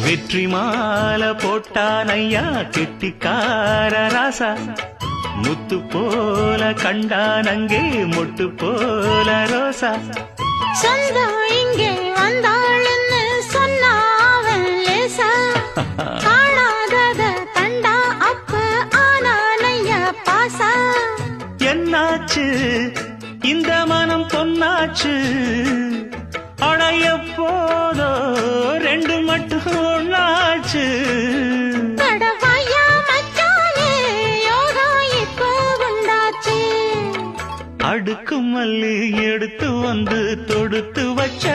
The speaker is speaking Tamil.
வெற்றி மாலை போட்டான் ஐயா கெட்டிக்கார ராசா, முத்து போல கண்டான் அங்கே மொட்டு போல ரோசா. சொந்தம் இங்கே வந்தாள்னு சொன்னாவன் லேசா, காணாதத கண்டா அப்ப ஆனானையா பாசா. என்னாச்சு இந்த மனம் பொன்னாச்சு, அடைய போதோ ரெண்டு மட்டும் ஒண்ணாச்சு. கடவாயா மச்சானே யோகா இப்போ உண்டாச்சு. அடுக்கு மல்லி எடுத்து வந்து தொடுத்து வச்ச